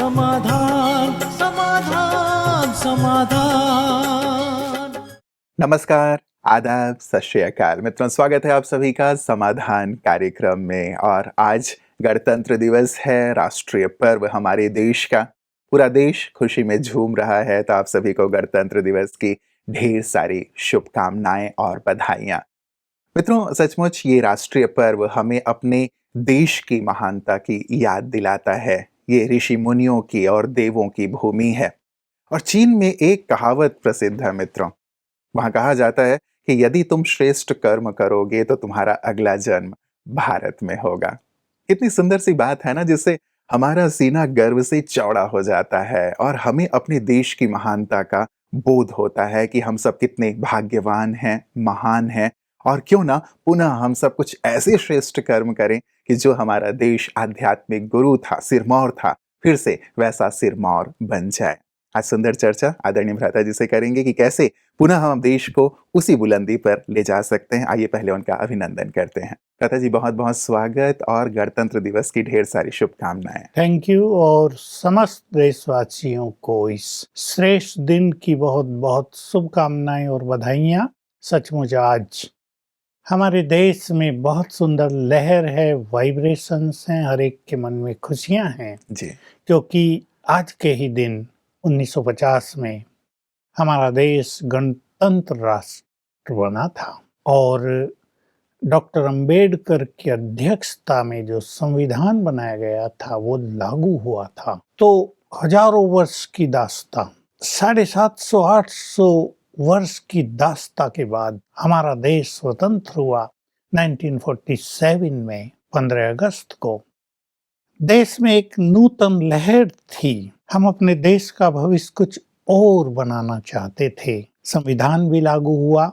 समाधान समाधान समाधान। नमस्कार, आदाब, सत श्री अकाल मित्रों, स्वागत है आप सभी का समाधान कार्यक्रम में। और आज गणतंत्र दिवस है, राष्ट्रीय पर्व हमारे देश का। पूरा देश खुशी में झूम रहा है, तो आप सभी को गणतंत्र दिवस की ढेर सारी शुभकामनाएं और बधाइयां। मित्रों, सचमुच ये राष्ट्रीय पर्व हमें अपने देश की महानता की याद दिलाता है। ये ऋषि मुनियों की और देवों की भूमि है। और चीन में एक कहावत प्रसिद्ध है मित्रों। वहां कहा जाता है कि यदि तुम श्रेष्ठ कर्म करोगे तो तुम्हारा अगला जन्म भारत में होगा। कितनी सुंदर सी बात है ना, जिससे हमारा सीना गर्व से चौड़ा हो जाता है और हमें अपने देश की महानता का बोध होता है कि हम सब कितने भाग्यवान हैं, महान हैं। और क्यों ना पुनः हम सब कुछ ऐसे श्रेष्ठ कर्म करें कि जो हमारा देश आध्यात्मिक गुरु था, सिरमौर था, फिर से वैसा सिरमौर बन जाए। आज सुंदर चर्चा आदरणीय भ्राता जी से करेंगे कि कैसे पुनः हम देश को उसी बुलंदी पर ले जा सकते हैं। आइए पहले उनका अभिनंदन करते हैं। भ्राता जी, बहुत बहुत स्वागत और गणतंत्र दिवस की ढेर सारी शुभकामनाएं। Thank you. और समस्त देशवासियों को इस श्रेष्ठ दिन की बहुत बहुत शुभकामनाएं और बधाइयां। सचमुच आज हमारे देश में बहुत सुंदर लहर है, वाइब्रेशंस हैं, हर एक के मन में खुशियां हैं जी, क्योंकि आज के ही दिन 1950 में हमारा देश गणतंत्र राष्ट्र बना था और डॉक्टर अंबेडकर की अध्यक्षता में जो संविधान बनाया गया था वो लागू हुआ था। तो हजारों वर्ष की दास्तां, 750-800 वर्ष की दास्तां के बाद हमारा देश स्वतंत्र हुआ 1947 में 15 अगस्त को। देश में एक नूतन लहर थी। हम अपने देश का भविष्य कुछ और बनाना चाहते थे। संविधान भी लागू हुआ,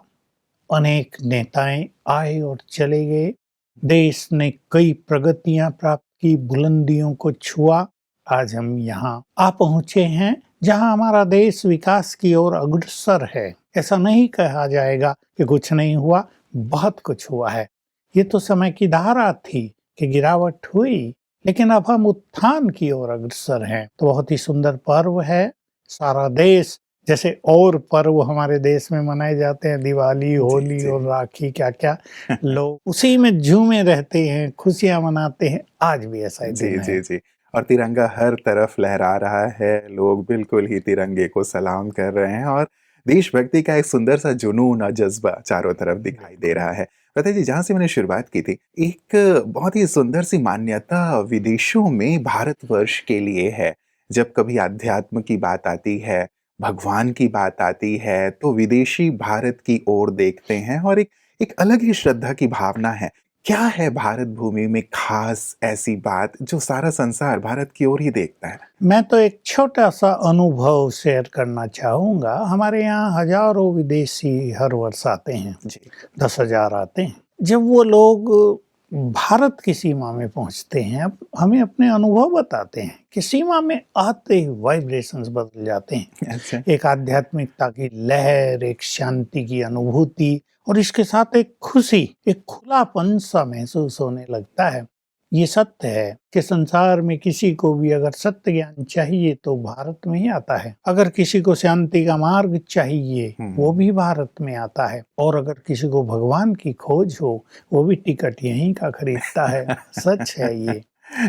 अनेक नेताएं आए और चले गए। देश ने कई प्रगतियां प्राप्त की, बुलंदियों को छुआ। आज हम यहाँ आ पहुंचे हैं जहां हमारा देश विकास की ओर अग्रसर है। ऐसा नहीं कहा जाएगा कि कुछ नहीं हुआ, बहुत कुछ हुआ है। ये तो समय की धारा थी कि गिरावट हुई, लेकिन अब हम उत्थान की ओर अग्रसर हैं। तो बहुत ही सुंदर पर्व है। सारा देश, जैसे और पर्व हमारे देश में मनाए जाते हैं, दिवाली, होली और राखी, क्या क्या लोग उसी में झूमे रहते हैं, खुशियां मनाते हैं। आज भी ऐसा ही दिन है। जी। और तिरंगा हर तरफ लहरा रहा है, लोग बिल्कुल ही तिरंगे को सलाम कर रहे हैं और देशभक्ति का एक सुंदर सा जुनून और जज्बा चारों तरफ दिखाई दे रहा है। पता जी, जहाँ से मैंने शुरुआत की थी, एक बहुत ही सुंदर सी मान्यता विदेशों में भारतवर्ष के लिए है। जब कभी अध्यात्म की बात आती है, भगवान की बात आती है, तो विदेशी भारत की ओर देखते हैं और एक अलग ही श्रद्धा की भावना है। क्या है भारत भूमि में खास ऐसी बात जो सारा संसार भारत की ओर ही देखता है? मैं तो एक छोटा सा अनुभव शेयर करना चाहूँगा। हमारे यहाँ हजारों विदेशी हर वर्ष आते हैं, जी, 10,000 आते हैं। जब वो लोग भारत की सीमा में पहुंचते हैं, अब हमें अपने अनुभव बताते हैं कि सीमा में आते ही वाइब्रेशंस बदल जाते हैं। अच्छा, एक आध्यात्मिकता की लहर, एक शांति की अनुभूति और इसके साथ एक खुशी, एक खुलापन सा महसूस होने लगता है। ये सत्य है कि संसार में किसी को भी अगर सत्य ज्ञान चाहिए तो भारत में ही आता है। अगर किसी को शांति का मार्ग चाहिए वो भी भारत में आता है। और अगर किसी को भगवान की खोज हो वो भी टिकट यहीं का खरीदता है। सच है ये।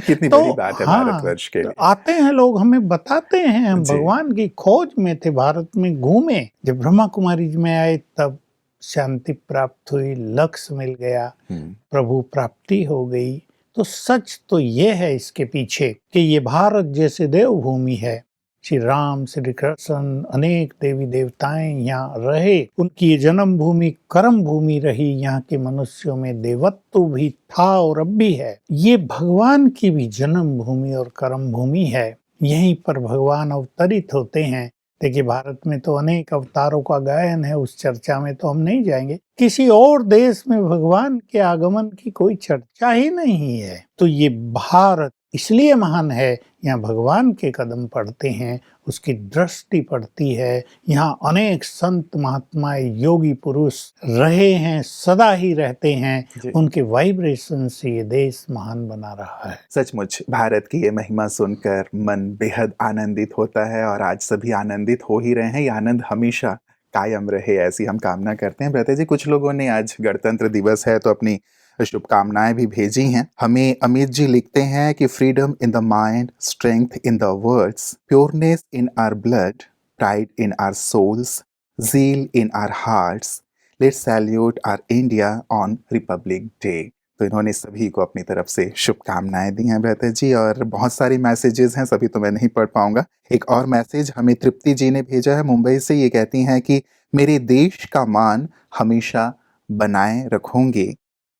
कितनी तो बड़ी बात है भारतवर्ष के तो लिए। आते हैं लोग, हमें बताते हैं, हम जी, भगवान की खोज में थे, भारत में घूमे। जब ब्रह्मा कुमारी में आए तब शांति प्राप्त हुई, लक्ष्य मिल गया, प्रभु प्राप्ति हो गई। तो सच तो ये है इसके पीछे कि ये भारत जैसे देवभूमि है। श्री राम, श्री कृष्ण, अनेक देवी देवताएं यहाँ रहे, उनकी ये जन्म भूमि, कर्म भूमि रही। यहाँ के मनुष्यों में देवत्व भी था और अब भी है। ये भगवान की भी जन्म भूमि और कर्म भूमि है। यहीं पर भगवान अवतरित होते हैं। देखिए, भारत में तो अनेक अवतारों का गायन है, उस चर्चा में तो हम नहीं जाएंगे। किसी और देश में भगवान के आगमन की कोई चर्चा ही नहीं है। तो ये भारत इसलिए महान है, यहाँ भगवान के कदम पड़ते हैं, उसकी दृष्टि पड़ती है। यहाँ अनेक संत महात्माएं योगी पुरुष रहे हैं, सदा ही रहते जी। हैं। उनके वाइब्रेशन से ये देश महान बना रहा है। सचमुच भारत की ये महिमा सुनकर मन बेहद आनंदित होता है और आज सभी आनंदित हो ही रहे हैं। ये आनंद हमेशा कायम रहे, ऐसी हम कामना करते हैं। ब्रता जी, कुछ लोगों ने आज गणतंत्र दिवस है तो अपनी शुभकामनाएं भी भेजी हैं। हमें अमित जी लिखते हैं कि freedom in the mind, strength in the words, pureness in our blood, pride in our souls, zeal in our hearts. Let's salute our India on Republic Day. तो इन्होंने सभी को अपनी तरफ से शुभकामनाएं दी हैं ब्रता जी, और बहुत सारी मैसेजेस हैं, सभी तो मैं नहीं पढ़ पाऊंगा। एक और मैसेज हमें तृप्ति जी ने भेजा है मुंबई से। ये कहती हैं कि मेरे देश का मान हमेशा बनाए रखूंगी,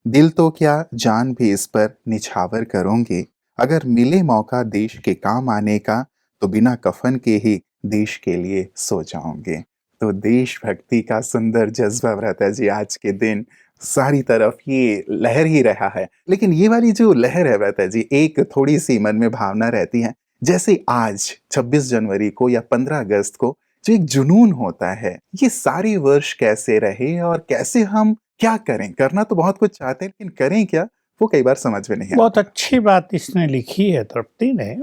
दिल तो क्या जान भी इस पर निछावर करूंगी, अगर मिले मौका देश के काम आने का तो बिना कफन के ही देश के लिए सो जाऊंगे। तो देशभक्ति का सुंदर जज्बा ब्रता जी आज के दिन सारी तरफ ये लहर ही रहा है। लेकिन ये वाली जो लहर है ब्रता जी, एक थोड़ी सी मन में भावना रहती है, जैसे आज 26 जनवरी को या 15 अगस्त को जो एक जुनून होता है, ये सारी वर्ष कैसे रहे और कैसे हम क्या करें। करना तो बहुत कुछ चाहते हैं, लेकिन करें क्या, वो कई बार समझ में नहीं आता। बहुत अच्छी बात इसने लिखी है तृप्ति ने।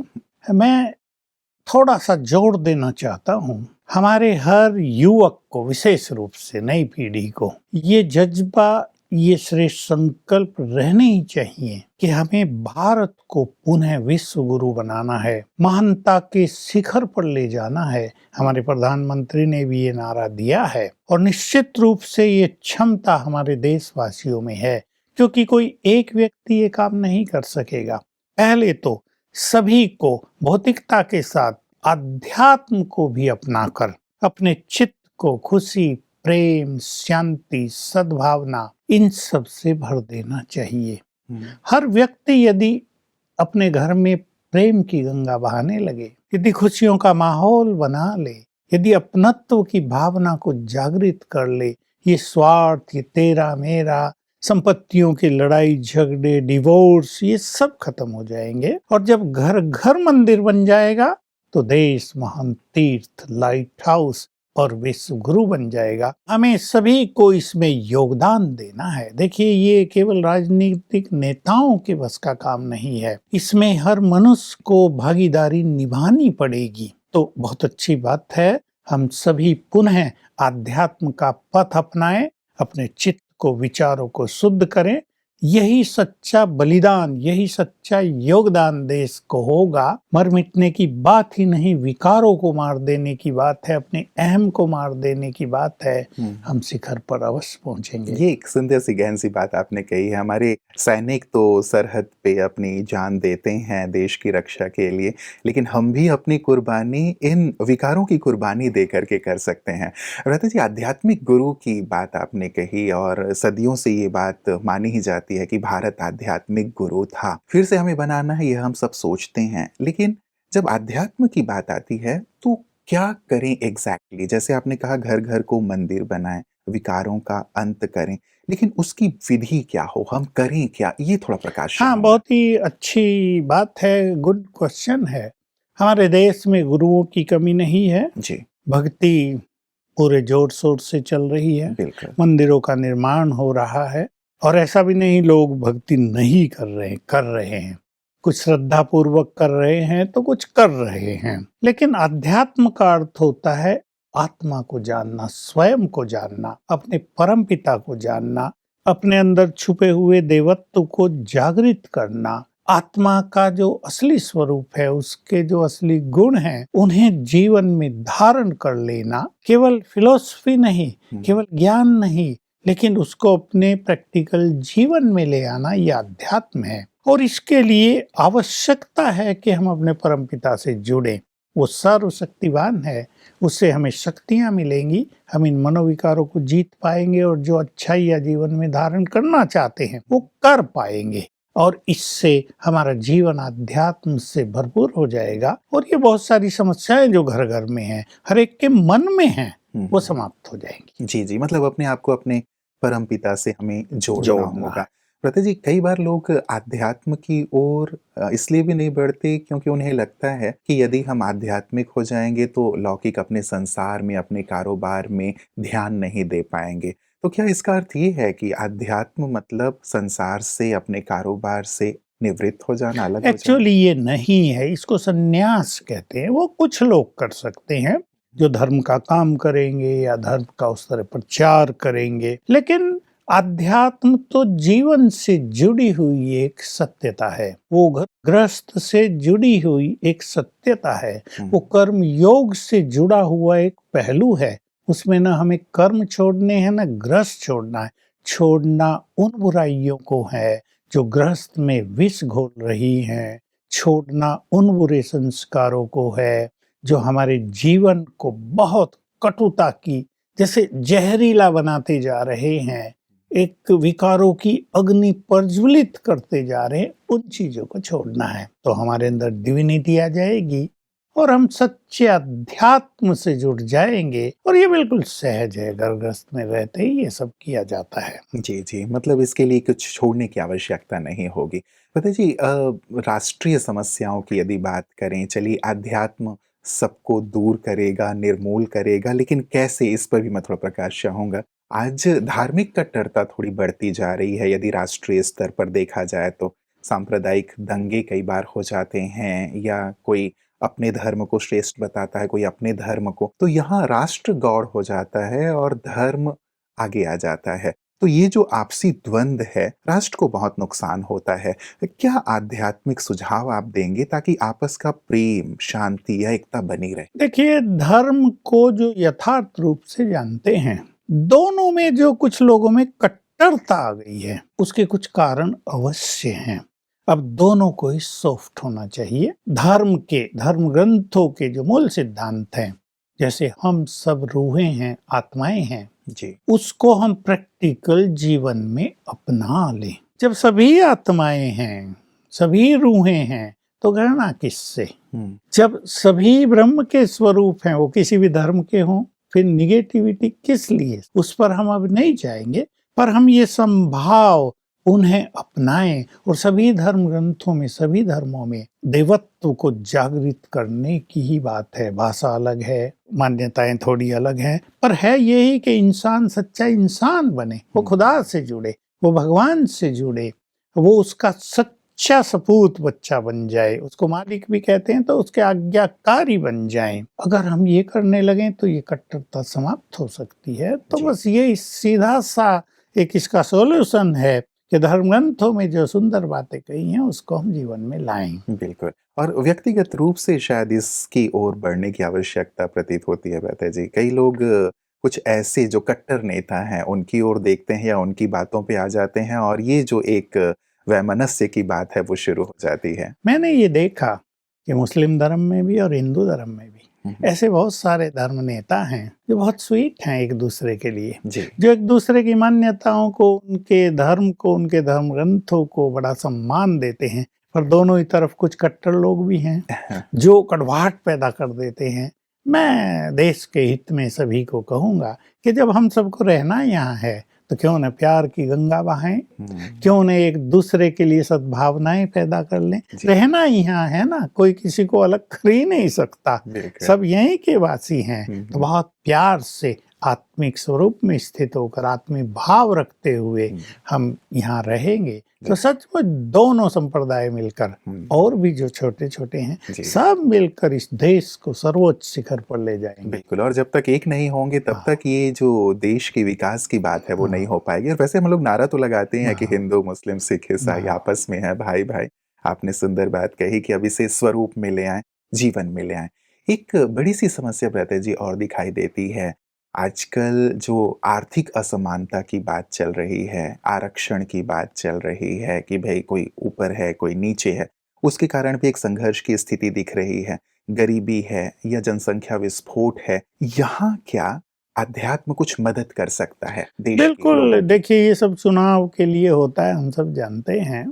मैं थोड़ा सा जोर देना चाहता हूँ हमारे हर युवक को, विशेष रूप से नई पीढ़ी को, ये जज्बा, ये श्रेष्ठ संकल्प रहने ही चाहिए कि हमें भारत को पुनः विश्व गुरु बनाना है, महानता के शिखर पर ले जाना है। हमारे प्रधानमंत्री ने भी ये नारा दिया है और निश्चित रूप से ये क्षमता हमारे देशवासियों में है, क्योंकि कोई एक व्यक्ति ये काम नहीं कर सकेगा। पहले तो सभी को भौतिकता के साथ आध्यात्म को भी अपनाकर अपने चित्त को खुशी, प्रेम, शांति, सद्भावना, इन सब से भर देना चाहिए। हर व्यक्ति यदि अपने घर में प्रेम की गंगा बहाने लगे, यदि खुशियों का माहौल बना ले, यदि अपनत्व की भावना को जागृत कर ले, ये स्वार्थ, ये तेरा मेरा, संपत्तियों की लड़ाई झगड़े, डिवोर्स, ये सब खत्म हो जाएंगे। और जब घर घर मंदिर बन जाएगा तो देश महान तीर्थ, लाइट हाउस और विश्व गुरु बन जाएगा। हमें सभी को इसमें योगदान देना है। देखिए, ये केवल राजनीतिक नेताओं के बस का काम नहीं है, इसमें हर मनुष्य को भागीदारी निभानी पड़ेगी। तो बहुत अच्छी बात है, हम सभी पुनः आध्यात्म का पथ अपनाएं, अपने चित्त को, विचारों को शुद्ध करें। यही सच्चा बलिदान, यही सच्चा योगदान देश को होगा। मर मिटने की बात ही नहीं, विकारों को मार देने की बात है, अपने अहम को मार देने की बात है। हम शिखर पर अवश्य पहुंचेंगे। ये एक सुंदर सी गहन सी बात आपने कही है। हमारे सैनिक तो सरहद पे अपनी जान देते हैं देश की रक्षा के लिए, लेकिन हम भी अपनी कुर्बानी इन विकारों की कुर्बानी दे करके कर सकते हैं। रहता जी, आध्यात्मिक गुरु की बात आपने कही और सदियों से ये बात मानी ही जाती है कि भारत आध्यात्मिक गुरु था, फिर से हमें बनाना है, यह हम सब सोचते हैं। लेकिन जब आध्यात्म की बात आती है तो क्या करें एग्जैक्टली? जैसे आपने कहा घर घर को मंदिर बनाएं, विकारों का अंत करें, लेकिन उसकी विधि क्या हो, हम करें क्या, ये थोड़ा प्रकाश। हाँ, बहुत ही अच्छी बात है, गुड क्वेश्चन है। हमारे देश में गुरुओं की कमी नहीं है जी, भक्ति पूरे जोर शोर से चल रही है, बिल्कुल। मंदिरों का निर्माण हो रहा है, और ऐसा भी नहीं लोग भक्ति नहीं कर रहे हैं। कुछ श्रद्धा पूर्वक कर रहे हैं तो कुछ कर रहे हैं। लेकिन अध्यात्म का अर्थ होता है आत्मा को जानना, स्वयं को जानना, अपने परम पिता को जानना, अपने अंदर छुपे हुए देवत्व को जागृत करना, आत्मा का जो असली स्वरूप है, उसके जो असली गुण हैं, उन्हें जीवन में धारण कर लेना। केवल फिलॉसफी नहीं, केवल ज्ञान नहीं, लेकिन उसको अपने प्रैक्टिकल जीवन में ले आना, यह अध्यात्म है। और इसके लिए आवश्यकता है कि हम अपने परमपिता से जुड़ें। वो सर्वशक्तिवान है, उससे हमें शक्तियां मिलेंगी, हम इन मनोविकारों को जीत पाएंगे और जो अच्छाई या जीवन में धारण करना चाहते हैं वो कर पाएंगे। और इससे हमारा जीवन अध्यात्म से भरपूर हो जाएगा। और ये बहुत सारी समस्याएं जो घर घर में हैं, हर एक के मन में हैं, वो समाप्त हो जाएंगी। जी जी, मतलब अपने आप को अपने परमपिता से हमें जोड़ना होगा। प्रति जी, कई बार लोग आध्यात्म की ओर इसलिए भी नहीं बढ़ते क्योंकि उन्हें लगता है कि यदि हम आध्यात्मिक हो जाएंगे तो लौकिक अपने संसार में, अपने कारोबार में ध्यान नहीं दे पाएंगे। तो क्या इसका अर्थ ये है कि आध्यात्म मतलब संसार से, अपने कारोबार से निवृत्त हो जाना, अलग हो जाना? एक्चुअली ये नहीं है, इसको संन्यास कहते हैं। वो कुछ लोग कर सकते हैं जो धर्म का काम करेंगे या धर्म का उस तरह प्रचार करेंगे, लेकिन अध्यात्म तो जीवन से जुड़ी हुई एक सत्यता है, वो गृहस्थ से जुड़ी हुई एक सत्यता है, वो कर्म योग से जुड़ा हुआ एक पहलू है। उसमें ना हमें कर्म छोड़ने हैं ना गृहस्थ छोड़ना है। छोड़ना उन बुराइयों को है जो गृहस्थ में विष घोल रही हैं, छोड़ना उन बुरे संस्कारों को है जो हमारे जीवन को बहुत कटुता की जैसे जहरीला बनाते जा रहे हैं, एक विकारों की अग्नि प्रज्वलित करते जा रहे हैं। उन चीजों को छोड़ना है तो हमारे अंदर डिविनिटी आ जाएगी और हम सच्चे अध्यात्म से जुड़ जाएंगे। और ये बिल्कुल सहज है, गृहस्थ में रहते ही ये सब किया जाता है। जी, जी। मतलब इसके लिए कुछ छोड़ने की आवश्यकता नहीं होगी। पता जी, राष्ट्रीय समस्याओं की यदि बात करें, चलिए आध्यात्म सबको दूर करेगा, निर्मूल करेगा, लेकिन कैसे, इस पर भी मैं थोड़ा प्रकाश चाहूँगा। आज धार्मिक कट्टरता थोड़ी बढ़ती जा रही है, यदि राष्ट्रीय स्तर पर देखा जाए तो। सांप्रदायिक दंगे कई बार हो जाते हैं, या कोई अपने धर्म को श्रेष्ठ बताता है, कोई अपने धर्म को। तो यहाँ राष्ट्र गौड़ हो जाता है और धर्म आगे आ जाता है। तो ये जो आपसी द्वंद्व है, राष्ट्र को बहुत नुकसान होता है। क्या आध्यात्मिक सुझाव आप देंगे ताकि आपस का प्रेम, शांति या एकता बनी रहे? देखिए, धर्म को जो यथार्थ रूप से जानते हैं, दोनों में जो कुछ लोगों में कट्टरता आ गई है, उसके कुछ कारण अवश्य हैं। अब दोनों को ही सॉफ्ट होना चाहिए। धर्म ग्रंथों के जो मूल सिद्धांत हैं, जैसे हम सब रूहें हैं, आत्माएं हैं, जी। उसको हम प्रैक्टिकल जीवन में अपना लें। जब सभी आत्माएं हैं, सभी रूहें हैं, तो घृणा किससे? जब सभी ब्रह्म के स्वरूप हैं, वो किसी भी धर्म के हों, फिर निगेटिविटी किस लिए? उस पर हम अब नहीं जाएंगे, पर हम ये संभाव उन्हें अपनाएं। और सभी धर्म ग्रंथों में, सभी धर्मों में देवत्व को जागृत करने की ही बात है। भाषा अलग है, मान्यताएं थोड़ी अलग हैं, पर है यही कि इंसान सच्चा इंसान बने, वो खुदा से जुड़े, वो भगवान से जुड़े, वो उसका सच्चा सपूत बच्चा बन जाए। उसको मालिक भी कहते हैं तो उसके आज्ञाकारी बन जाएं। अगर हम ये करने लगें तो ये कट्टरता समाप्त हो सकती है। तो बस ये सीधा सा एक इसका सॉल्यूशन है कि धर्म ग्रंथों में जो सुंदर बातें कही हैं उसको हम जीवन में लाएं। बिल्कुल। और व्यक्तिगत रूप से शायद इसकी ओर बढ़ने की आवश्यकता प्रतीत होती है बेहतर जी। कई लोग कुछ ऐसे जो कट्टर नेता हैं उनकी ओर देखते हैं या उनकी बातों पे आ जाते हैं, और ये जो एक वैमनस्य की बात है वो शुरू हो जाती है। मैंने ये देखा कि मुस्लिम धर्म में भी और हिंदू धर्म में भी ऐसे बहुत सारे धर्म नेता हैं जो बहुत स्वीट हैं एक दूसरे के लिए, जो एक दूसरे की मान्यताओं को, उनके धर्म को, उनके धर्म ग्रंथों को बड़ा सम्मान देते हैं। पर दोनों ही तरफ कुछ कट्टर लोग भी हैं जो कड़वाहट पैदा कर देते हैं। मैं देश के हित में सभी को कहूँगा कि जब हम सबको रहना यहाँ है तो क्यों न प्यार की गंगा बहाएं, क्यों न एक दूसरे के लिए सद्भावनाएं पैदा कर लें। रहना यहाँ है ना, कोई किसी को अलग कर ही नहीं सकता, सब यहीं के वासी हैं। तो बहुत प्यार से आत्मिक स्वरूप में स्थित होकर, आत्मिक भाव रखते हुए हम यहाँ रहेंगे तो सचमुच दोनों संप्रदाय मिलकर, और भी जो छोटे छोटे हैं, सब मिलकर इस देश को सर्वोच्च शिखर पर ले जाएंगे। बिल्कुल। और जब तक एक नहीं होंगे तब तक ये जो देश के विकास की बात है वो नहीं हो पाएगी। और वैसे हम लोग नारा तो लगाते हैं कि हिंदू, मुस्लिम, सिख, ईसाई आपस में है, भाई भाई। आपने सुंदर बात कही कि अब इसे स्वरूप में ले आए, जीवन में ले आए। एक बड़ी सी समस्या ब्रता जी और दिखाई देती है आजकल, जो आर्थिक असमानता की बात चल रही है, आरक्षण की बात चल रही है कि भाई कोई ऊपर है, कोई नीचे है, उसके कारण भी एक संघर्ष की स्थिति दिख रही है। गरीबी है या जनसंख्या विस्फोट है, यहाँ क्या अध्यात्म कुछ मदद कर सकता है देश के बिल्कुल। लोगों? देखिए, ये सब चुनाव के लिए होता है, हम सब जानते हैं।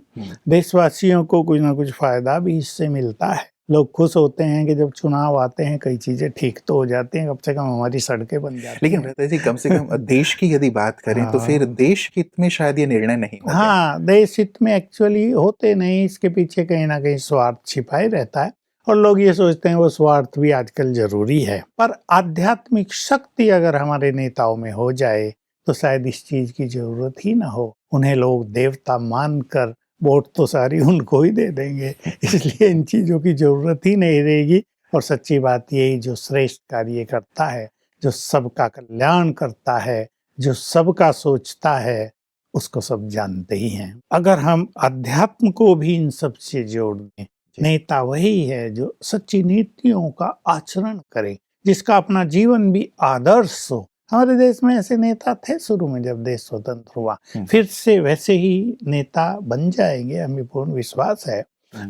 देशवासियों को कुछ ना कुछ फायदा भी इससे मिलता है, लोग खुश होते हैं कि जब चुनाव आते हैं कई चीजें ठीक तो हो जाती हैं, कम से कम हमारी सड़कें बन जाती लेकिन हैं। भ्राता जी कम से कम देश की यदि बात करें तो फिर हाँ देश हित में शायद ये निर्णय नहीं होते। हाँ, देश हित में एक्चुअली होते नहीं, इसके पीछे कहीं ना कहीं स्वार्थ छिपा ही रहता है और लोग ये सोचते हैं वो स्वार्थ भी आजकल जरूरी है। पर आध्यात्मिक शक्ति अगर हमारे नेताओं में हो जाए तो शायद इस चीज की जरूरत ही ना हो। उन्हें लोग देवता मानकर वोट तो सारी उनको ही दे देंगे, इसलिए इन चीजों की जरूरत ही नहीं रहेगी। और सच्ची बात यही, जो श्रेष्ठ कार्य करता है, जो सबका कल्याण करता है, जो सबका सोचता है, उसको सब जानते ही हैं। अगर हम अध्यात्म को भी इन सब से जोड़ दें, नेता वही है जो सच्ची नीतियों का आचरण करे, जिसका अपना जीवन भी आदर्श हो। हमारे देश में ऐसे नेता थे शुरू में जब देश स्वतंत्र हुआ, फिर से वैसे ही नेता बन जाएंगे, हमें पूर्ण विश्वास है,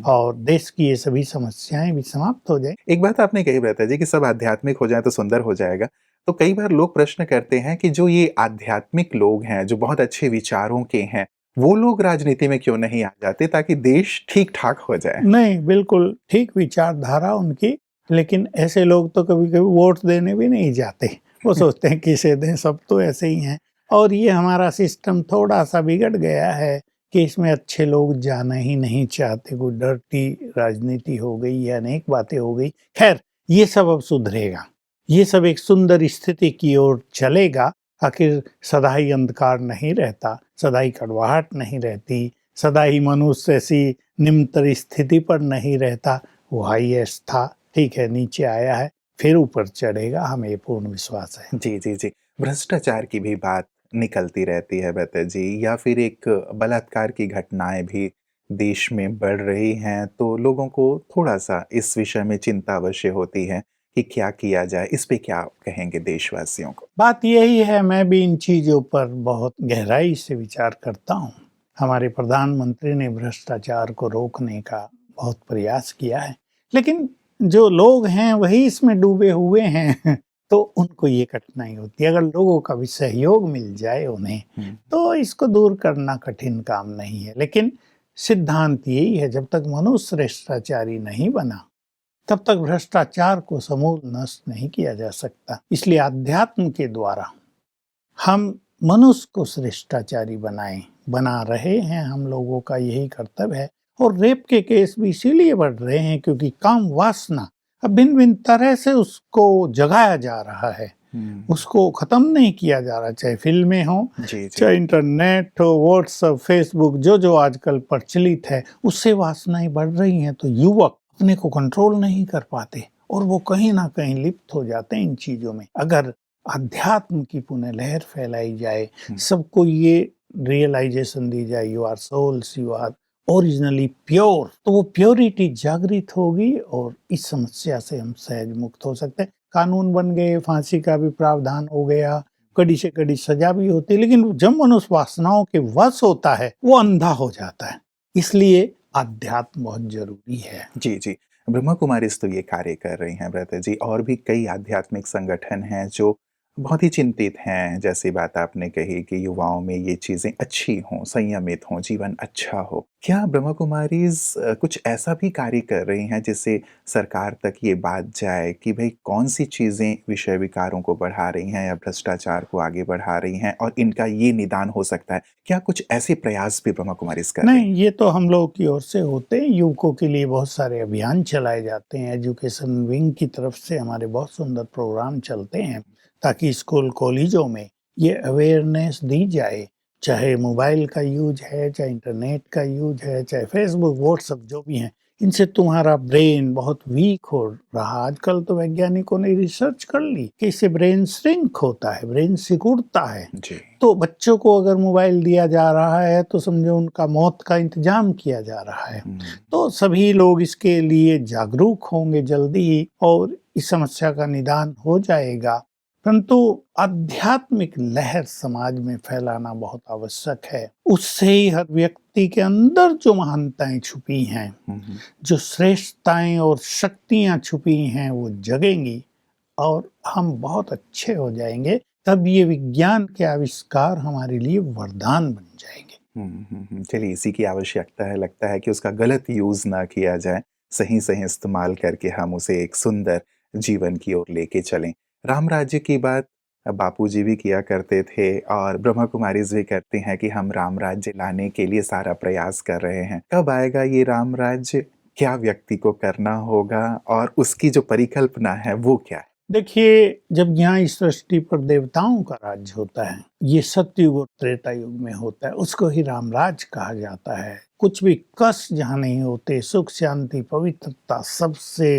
और देश की ये सभी समस्याएं भी समाप्त हो जाए। एक बात आपने कही भ्राता जी कि सब आध्यात्मिक हो जाए तो सुंदर हो जाएगा। तो कई बार लोग प्रश्न करते हैं कि जो ये आध्यात्मिक लोग हैं, जो बहुत अच्छे विचारों के हैं, वो लोग राजनीति में क्यों नहीं आ जाते ताकि देश ठीक-ठाक हो जाए? नहीं, बिल्कुल ठीक विचारधारा उनकी, लेकिन ऐसे लोग तो कभी-कभी वोट देने भी नहीं जाते। वो सोचते हैं किसे दें, सब तो ऐसे ही हैं। और ये हमारा सिस्टम थोड़ा-सा बिगड़ गया है कि इसमें अच्छे लोग जाना ही नहीं चाहते। कोई डर्टी राजनीति हो गई या अनेक बातें हो गई। खैर, ये सब अब सुधरेगा। ये सब एक सुंदर स्थिति की ओर चलेगा। आखिर सदा ही अंधकार नहीं रहता, सदा ही कड़वाहट नहीं रहती, सदा ही मनुष्य ऐसी निम्नतर स्थिति पर नहीं रहता। वो हाईएस्ट था, ठीक है, नीचे आया है, फिर ऊपर चढ़ेगा, हमें ये पूर्ण विश्वास है। जी, जी, जी। भ्रष्टाचार की भी बात निकलती रहती है भ्राता जी, या फिर एक बलात्कार की घटनाएँ भी देश में बढ़ रही हैं, तो लोगों को थोड़ा-सा इस विषय में चिंता अवश्य होती है कि क्या किया जाए? इस पे क्या आप कहेंगे देशवासियों को? बात यही है, मैं भी इन चीज़ों पर बहुत गहराई से विचार करता हूँ। हमारे प्रधानमंत्री ने भ्रष्टाचार को रोकने का बहुत प्रयास किया है, लेकिन जो लोग हैं वही इसमें डूबे हुए हैं तो उनको ये कठिनाई होती है। अगर लोगों का भी सहयोग मिल जाए उन्हें, तो इसको दूर करना कठिन काम नहीं है। लेकिन सिद्धांत यही है, जब तक मनुष्य भ्रष्टाचारी नहीं बना, तब तक भ्रष्टाचार को समूल नष्ट नहीं किया जा सकता। इसलिए अध्यात्म के द्वारा हम मनुष्य को श्रेष्ठाचारी बना रहे हैं। हम लोगों का यही कर्तव्य है। और रेप के केस भी इसीलिए बढ़ रहे हैं क्योंकि काम वासना अब भिन्न भिन्न तरह से उसको जगाया जा रहा है, उसको खत्म नहीं किया जा रहा। चाहे फिल्में हो, चाहे इंटरनेट हो, व्हाट्सएप, फेसबुक, जो जो आजकल प्रचलित है, उससे वासनाएं बढ़ रही हैं। तो युवक अपने को कंट्रोल नहीं कर पाते और वो कहीं ना कहीं लिप्त हो जाते हैं इन चीजों में। अगर अध्यात्म की पुनः लहर फैलाई जाए, सबको ये रियलाइजेशन दी जाए, you are souls, you are originally pure, तो वो प्योरिटी जागृत होगी और इस समस्या से हम सहज मुक्त हो सकते हैं। कानून बन गए, फांसी का भी प्रावधान हो गया, कड़ी से कड़ी सजा भी होती है, लेकिन जब मनुष्य वासनाओं के वश होता है वो अंधा हो जाता है। इसलिए अध्यात्म बहुत जरूरी है। जी, जी। ब्रह्मा कुमारीज़ तो ये कार्य कर रही हैं भ्राता जी, और भी कई आध्यात्मिक संगठन हैं जो बहुत ही चिंतित हैं। जैसी बात आपने कही कि युवाओं में ये चीज़ें अच्छी हों, संयमित हों, जीवन अच्छा हो। क्या ब्रह्मा कुमारीज़ कुछ ऐसा भी कार्य कर रही हैं जिससे सरकार तक ये बात जाए कि भई कौन-सी चीज़ें विषय विकारों को बढ़ा रही हैं या भ्रष्टाचार को आगे बढ़ा रही हैं और इनका ये निदान हो सकता है? क्या कुछ ऐसे प्रयास भी ब्रह्मा कुमारीज़ कर रही हैं? नहीं, ये तो हम लोग की ओर से होते हैं। युवकों के लिए बहुत सारे अभियान चलाए जाते हैं। एजुकेशन विंग की तरफ से हमारे बहुत सुंदर प्रोग्राम चलते हैं ताकि स्कूल कॉलेजों में ये अवेयरनेस दी जाए। चाहे मोबाइल का यूज है, चाहे इंटरनेट का यूज है, चाहे फेसबुक, व्हाट्सएप, जो भी हैं, इनसे तुम्हारा ब्रेन बहुत वीक हो रहा। आजकल तो वैज्ञानिकों ने रिसर्च कर ली कि इससे ब्रेन श्रिंक होता है, ब्रेन सिकुड़ता है। जी। तो बच्चों को अगर मोबाइल दिया जा रहा है तो समझो उनका मौत का इंतजाम किया जा रहा है। तो सभी लोग इसके लिए जागरूक होंगे जल्दी ही और इस समस्या का निदान हो जाएगा। परंतु आध्यात्मिक लहर समाज में फैलाना बहुत आवश्यक है। उससे ही हर व्यक्ति के अंदर जो महानताएं छुपी हैं, जो श्रेष्ठताएं और शक्तियां छुपी हैं, वो जगेंगी और हम बहुत अच्छे हो जाएंगे। तब ये विज्ञान के आविष्कार हमारे लिए वरदान बन जाएंगे। चलिए, इसी की आवश्यकता है। लगता है कि उसका गलत यूज़ ना किया जाए, सही सही इस्तेमाल करके हम उसे एक सुंदर जीवन की ओर लेके चलें। राम राज्य की बात बापूजी भी किया करते थे और ब्रह्मा कुमारीज़ भी कहती हैं कि हम राम राज्य लाने के लिए सारा प्रयास कर रहे हैं। कब आएगा ये राम राज्य? क्या व्यक्ति को करना होगा और उसकी जो परिकल्पना है वो क्या है? देखिए, जब यहाँ इस सृष्टि पर देवताओं का राज्य होता है, ये सतयुग और त्रेता युग में होता है, उसको ही रामराज कहा जाता है। कुछ भी कष्ट जहाँ नहीं होते, सुख शांति पवित्रता सबसे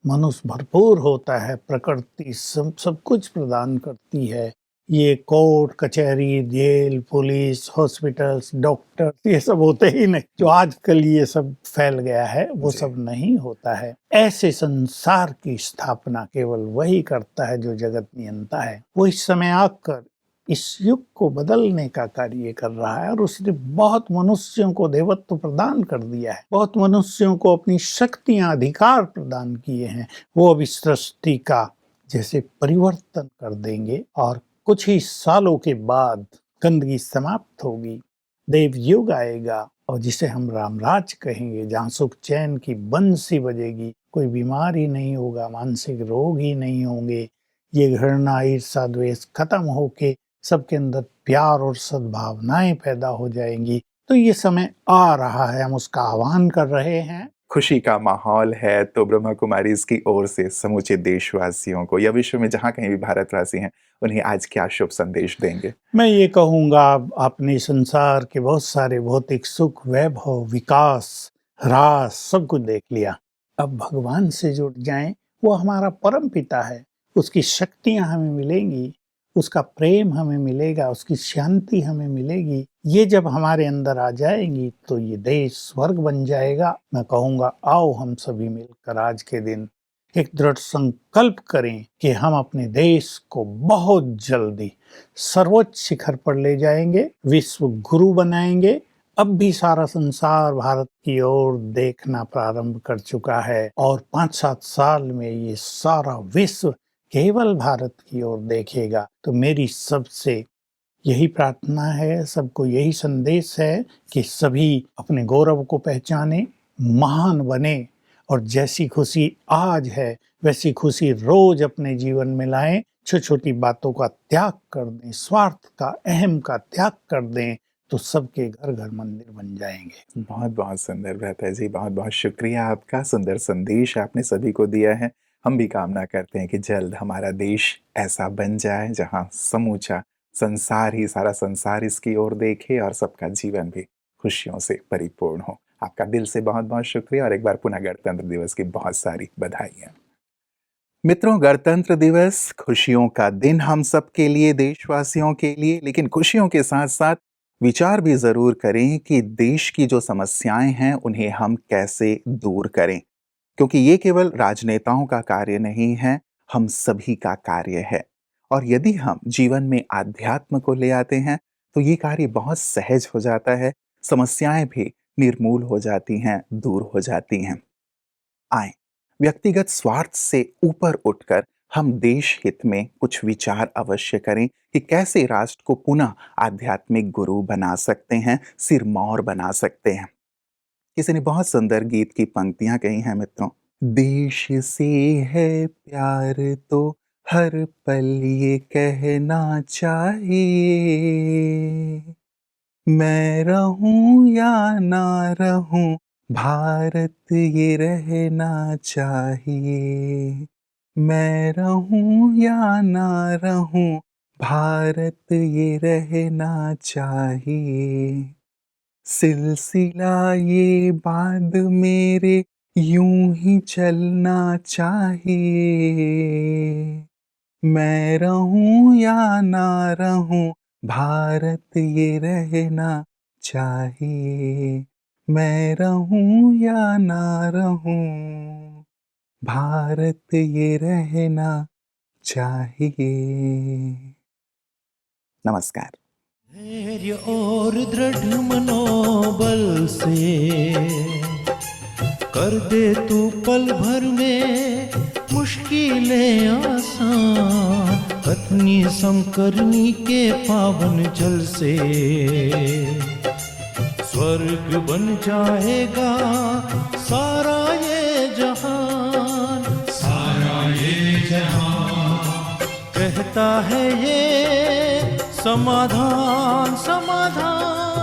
मनुष्य भरपूर होता है, प्रकृति सब कुछ प्रदान करती है। ये कोर्ट कचहरी जेल पुलिस हॉस्पिटल्स डॉक्टर ये सब होते ही नहीं। जो आजकल ये सब फैल गया है वो सब नहीं होता है। ऐसे संसार की स्थापना केवल वही करता है जो जगत नियंता है। वो इस समय आकर इस युग को बदलने का कार्य कर रहा है और उसने बहुत मनुष्यों को देवत्व प्रदान कर दिया है, बहुत मनुष्यों को अपनी शक्तियां अधिकार प्रदान किए हैं। वो अब इस सृष्टि का जैसे परिवर्तन कर देंगे और कुछ ही सालों के बाद गंदगी समाप्त होगी, देव युग आएगा और जिसे हम रामराज कहेंगे, जहाँ सुख चैन की बंसी बजेगी, कोई बीमारी नहीं होगा, मानसिक रोग ही नहीं होंगे, ये घृणा ईर्षा द्वेष खत्म होके सबके अंदर प्यार और सद्भावनाएं पैदा हो जाएंगी। तो ये समय आ रहा है, हम उसका आह्वान कर रहे हैं। खुशी का माहौल है तो ब्रह्मा कुमारी इसकी ओर से समूचे देशवासियों को या विश्व में जहाँ कहीं भी भारतवासी हैं उन्हें आज क्या शुभ संदेश देंगे? मैं ये कहूँगा, आपने संसार के बहुत सारे भौतिक सुख वैभव विकास ह्रास सब कुछ देख लिया। अब भगवान से जुड़ जाएं, वो हमारा परम पिता है, उसकी शक्तियाँ हमें मिलेंगी, उसका प्रेम हमें मिलेगा, उसकी शांति हमें मिलेगी। ये जब हमारे अंदर आ जाएंगी तो ये देश स्वर्ग बन जाएगा। मैं कहूँगा, आओ हम सभी मिलकर आज के दिन एक दृढ़ संकल्प करें कि हम अपने देश को बहुत जल्दी सर्वोच्च शिखर पर ले जाएंगे, विश्व गुरु बनाएंगे। अब भी सारा संसार भारत की ओर देखना प्रारंभ कर चुका है और 5-7 साल में ये सारा विश्व केवल भारत की ओर देखेगा। तो मेरी सबसे यही प्रार्थना है, सबको यही संदेश है कि सभी अपने गौरव को पहचाने, महान बने और जैसी खुशी आज है वैसी खुशी रोज अपने जीवन में लाएं। छोटी छोटी बातों का त्याग कर दें, स्वार्थ का अहम का त्याग कर दें, तो सबके घर घर मंदिर बन जाएंगे। बहुत बहुत सुंदर भ्राता जी, बहुत बहुत शुक्रिया आपका। सुंदर संदेश आपने सभी को दिया है। हम भी कामना करते हैं कि जल्द हमारा देश ऐसा बन जाए जहां समूचा संसार ही सारा संसार इसकी ओर देखे और सबका जीवन भी खुशियों से परिपूर्ण हो। आपका दिल से बहुत बहुत शुक्रिया और एक बार पुनः गणतंत्र दिवस की बहुत सारी बधाइयाँ। मित्रों, गणतंत्र दिवस खुशियों का दिन हम सब के लिए, देशवासियों के लिए, लेकिन खुशियों के साथ साथ विचार भी जरूर करें कि देश की जो समस्याएं हैं उन्हें हम कैसे दूर करें, क्योंकि ये केवल राजनेताओं का कार्य नहीं है, हम सभी का कार्य है। और यदि हम जीवन में आध्यात्म को ले आते हैं तो ये कार्य बहुत सहज हो जाता है, समस्याएं भी निर्मूल हो जाती हैं, दूर हो जाती हैं। आए व्यक्तिगत स्वार्थ से ऊपर उठकर हम देश हित में कुछ विचार अवश्य करें कि कैसे राष्ट्र को पुनः आध्यात्मिक गुरु बना सकते हैं, सिरमौर बना सकते हैं। किसी ने बहुत सुंदर गीत की पंक्तियां कही हैं मित्रों। देश से है प्यार तो हर पल ये कहना चाहिए, मैं रहूं या ना रहूं भारत ये रहना चाहिए, मैं रहूं या ना रहूं भारत ये रहना चाहिए। सिलसिला ये बाद मेरे यूं ही चलना चाहिए, मैं रहूं या ना रहूं भारत ये रहना चाहिए, मैं रहूं या ना रहूं भारत ये रहना चाहिए। नमस्कार। धैर्य और दृढ़ मनोबल से कर दे तू पल भर में मुश्किलें आसान, पत्नी संकरनी के पावन जल से स्वर्ग बन जाएगा सारा ये जहां कहता है ये समाधान समाधान